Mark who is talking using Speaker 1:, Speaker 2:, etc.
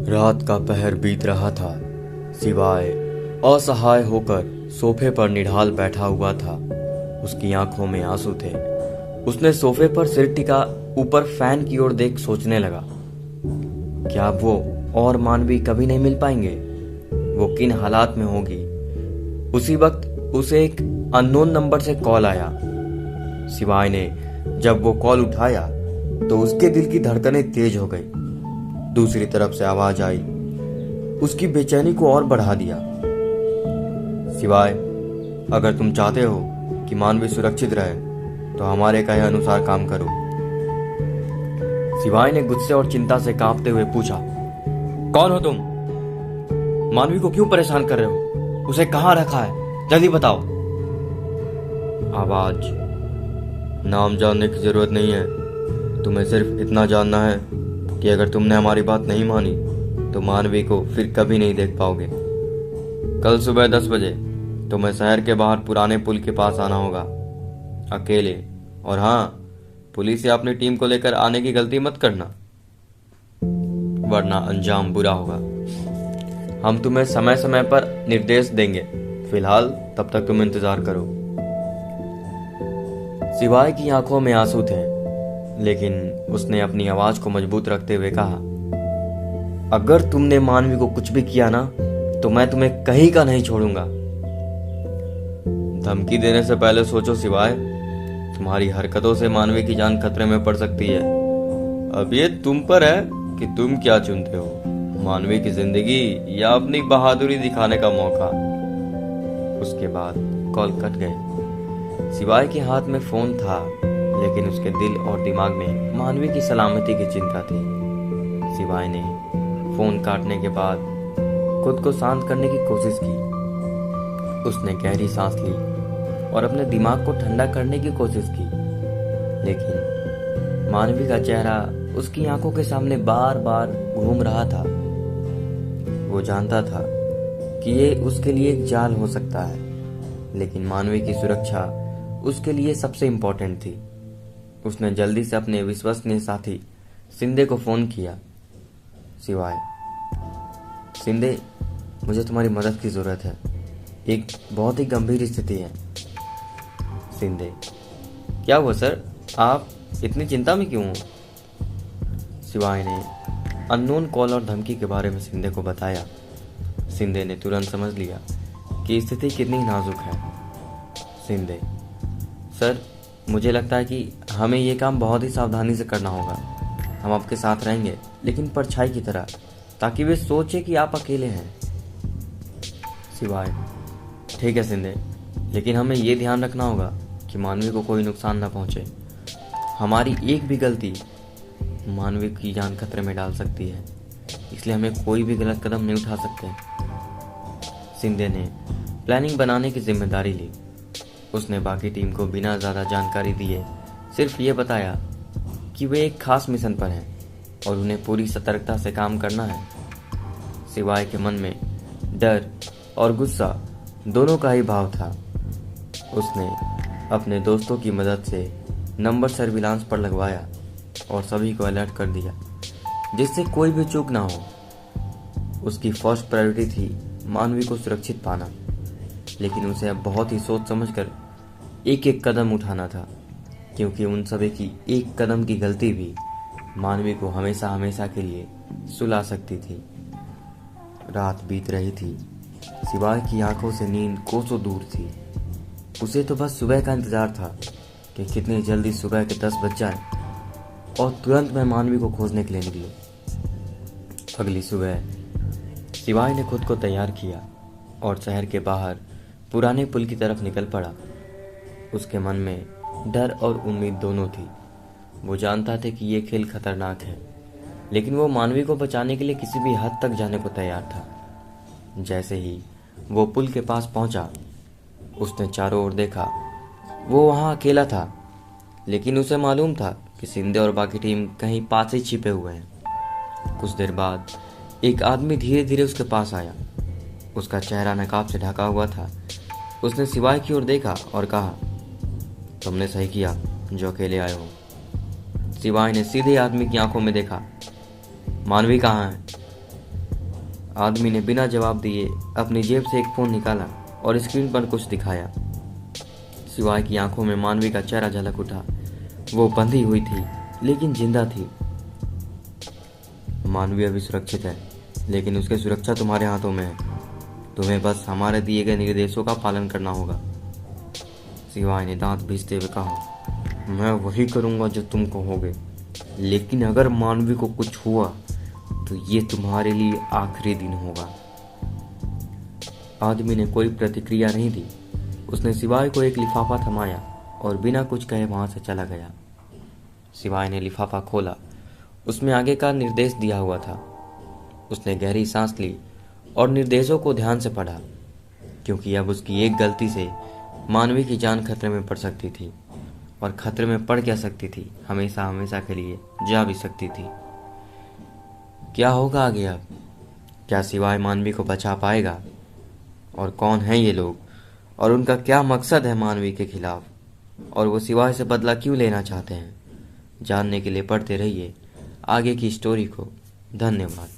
Speaker 1: रात का पहर बीत रहा था। सिवाय असहाय होकर सोफे पर निढाल बैठा हुआ था। उसकी आंखों में आंसू थे। उसने सोफे पर सिर टिका ऊपर फैन की ओर देख सोचने लगा, क्या वो और मानवी कभी नहीं मिल पाएंगे? वो किन हालात में होगी? उसी वक्त उसे एक अननोन नंबर से कॉल आया। सिवाय ने जब वो कॉल उठाया तो उसके दिल की धड़कनें तेज हो गई। दूसरी तरफ से आवाज आई, उसकी बेचैनी को और बढ़ा दिया। सिवाय, अगर तुम चाहते हो कि मानवी सुरक्षित रहे तो हमारे कहे अनुसार काम करो। सिवाय ने गुस्से और चिंता से कांपते हुए पूछा, कौन हो तुम? मानवी को क्यों परेशान कर रहे हो? उसे कहां रखा है? जल्दी बताओ। आवाज, नाम जानने की जरूरत नहीं है। तुम्हें सिर्फ इतना जानना है कि अगर तुमने हमारी बात नहीं मानी तो मानवी को फिर कभी नहीं देख पाओगे। कल सुबह 10 बजे तुम्हें शहर के बाहर पुराने पुल के पास आना होगा, अकेले। और हाँ, पुलिस या अपनी टीम को लेकर आने की गलती मत करना, वरना अंजाम बुरा होगा। हम तुम्हें समय समय पर निर्देश देंगे। फिलहाल तब तक तुम इंतजार करो। सिवाय की आंखों में आंसू थे, लेकिन उसने अपनी आवाज को मजबूत रखते हुए कहा, अगर तुमने मानवी को कुछ भी किया ना तो मैं तुम्हें कहीं का नहीं छोड़ूंगा। धमकी देने से पहले सोचो सिवाय, तुम्हारी हरकतों से मानवी की जान खतरे में पड़ सकती है। अब ये तुम पर है कि तुम क्या चुनते हो, मानवी की जिंदगी या अपनी बहादुरी दिखाने का मौका। उसके बाद कॉल कट गई। सिवाय के हाथ में फोन था, लेकिन उसके दिल और दिमाग में मानवी की सलामती की चिंता थी। सिवाय ने फोन काटने के बाद खुद को शांत करने की कोशिश की। उसने गहरी सांस ली और अपने दिमाग को ठंडा करने की कोशिश की, लेकिन मानवी का चेहरा उसकी आंखों के सामने बार बार घूम रहा था। वो जानता था कि ये उसके लिए एक जाल हो सकता है, लेकिन मानवी की सुरक्षा उसके लिए सबसे इम्पोर्टेंट थी। उसने जल्दी से अपने विश्वसनीय साथी शिंदे को फोन किया। सिवाय, शिंदे, मुझे तुम्हारी मदद की जरूरत है। एक बहुत ही गंभीर स्थिति है। शिंदे, क्या हुआ सर? आप इतनी चिंता में क्यों हो? सिवाय ने अननोन कॉल और धमकी के बारे में शिंदे को बताया। शिंदे ने तुरंत समझ लिया कि स्थिति कितनी नाजुक है। शिंदे, सर, मुझे लगता है कि हमें ये काम बहुत ही सावधानी से करना होगा। हम आपके साथ रहेंगे, लेकिन परछाई की तरह, ताकि वे सोचे कि आप अकेले हैं। सिवाय, ठीक है शिंदे, लेकिन हमें ये ध्यान रखना होगा कि मानवी को कोई नुकसान न पहुंचे। हमारी एक भी गलती मानवी की जान खतरे में डाल सकती है, इसलिए हमें कोई भी गलत कदम नहीं उठा सकते। शिंदे ने प्लानिंग बनाने की जिम्मेदारी ली। उसने बाकी टीम को बिना ज़्यादा जानकारी दिए सिर्फ ये बताया कि वे एक खास मिशन पर हैं और उन्हें पूरी सतर्कता से काम करना है। सिवाय के मन में डर और गुस्सा दोनों का ही भाव था। उसने अपने दोस्तों की मदद से नंबर सर्विलांस पर लगवाया और सभी को अलर्ट कर दिया, जिससे कोई भी चूक ना हो। उसकी फर्स्ट प्रायोरिटी थी मानवी को सुरक्षित पाना, लेकिन उसे अब बहुत ही सोच समझकर एक एक कदम उठाना था, क्योंकि उन सभी की एक कदम की गलती भी मानवी को हमेशा हमेशा के लिए सुला सकती थी। रात बीत रही थी। सिवाय की आंखों से नींद कोसों दूर थी। उसे तो बस सुबह का इंतजार था कि कितनी जल्दी सुबह के 10 बज जाए और तुरंत मैं मानवी को खोजने के लिए निकलूं। अगली सुबह सिवाय ने खुद को तैयार किया और शहर के बाहर पुराने पुल की तरफ निकल पड़ा। उसके मन में डर और उम्मीद दोनों थी। वो जानता था कि ये खेल खतरनाक है, लेकिन वो मानवी को बचाने के लिए किसी भी हद तक जाने को तैयार था। जैसे ही वो पुल के पास पहुंचा, उसने चारों ओर देखा। वो वहां अकेला था, लेकिन उसे मालूम था कि शिंदे और बाकी टीम कहीं पास ही छिपे हुए हैं। कुछ देर बाद एक आदमी धीरे धीरे उसके पास आया। उसका चेहरा नकाब से ढका हुआ था। उसने सिवाय की ओर देखा और कहा, तुमने सही किया जो अकेले आए हो। सिवाय ने सीधे आदमी की आंखों में देखा। मानवी कहाँ है? आदमी ने बिना जवाब दिए अपनी जेब से एक फ़ोन निकाला और स्क्रीन पर कुछ दिखाया। शिवाय की आंखों में मानवी का चेहरा झलक उठा। वो बंधी हुई थी लेकिन जिंदा थी। मानवी अभी सुरक्षित है, लेकिन उसकी सुरक्षा तुम्हारे हाथों में है। तुम्हें बस हमारे दिए गए निर्देशों का पालन करना होगा। शिवाय ने दांत भींचते हुए कहा, मैं वही करूंगा जो तुम कहोगे, लेकिन अगर मानवी को कुछ हुआ तो ये तुम्हारे लिए आखिरी दिन होगा। आदमी ने कोई प्रतिक्रिया नहीं दी। उसने शिवाय को एक लिफाफा थमाया और बिना कुछ कहे वहां से चला गया। शिवाय ने लिफाफा खोला। उसमें आगे का निर्देश दिया हुआ था। उसने गहरी सांस ली और निर्देशों को ध्यान से पढ़ा, क्योंकि अब उसकी एक गलती से मानवी की जान खतरे में पड़ सकती थी। और खतरे में पड़ क्या सकती थी, हमेशा हमेशा के लिए जा भी सकती थी। क्या होगा आगे अब? क्या शिवाय मानवी को बचा पाएगा? और कौन है ये लोग, और उनका क्या मकसद है मानवी के खिलाफ, और वो शिवाय से बदला क्यों लेना चाहते हैं? जानने के लिए पढ़ते रहिए आगे की स्टोरी को। धन्यवाद।